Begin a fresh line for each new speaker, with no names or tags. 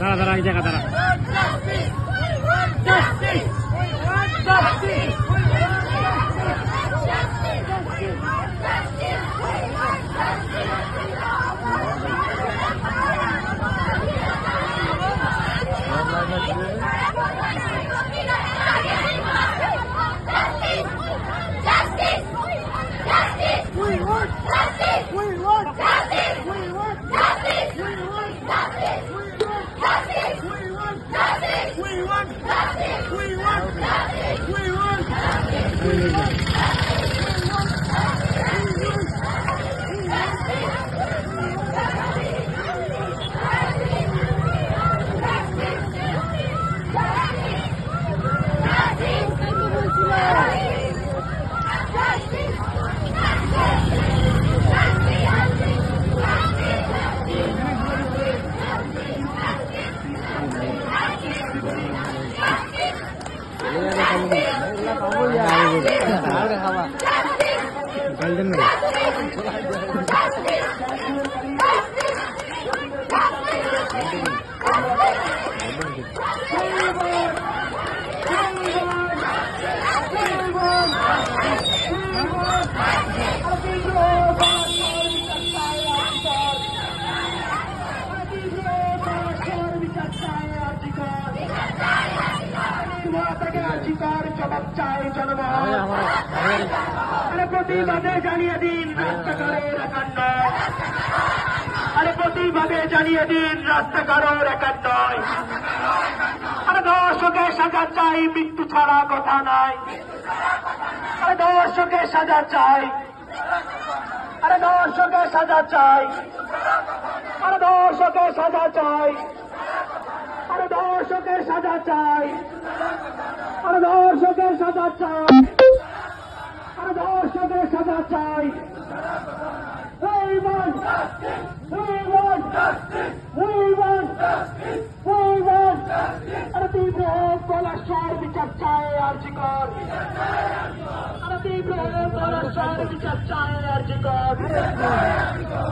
দাঁড়া দাঁড়া এই জায়গা দাঁড়া। প্রতিবাদে জানিয়ে দিন রাস্তাঘাটের একান্ন। আরে প্রতিবাদে জানিয়ে দিন রাস্তাঘাটের একান্ন। আরে দর্শকের সাজা চাই, মৃত্যু ছাড়া কথা নাই। আরে দর্শকের সাজা চাই, আরে দর্শকের সাজা চাই, আরে দর্শকের সাজা চাই, আরে দর্শকের সাজা চাই, আরে দর্শকের সাজা চাই, আরে দর্শকের সাজা চাই। We want justice. We want justice. We want justice. We want justice. আরে তীব্র পলাশার বিচার চাই আরজিকর। আরে তীব্র পলাশার বিচার চাই আরজিকর। আরজিকর।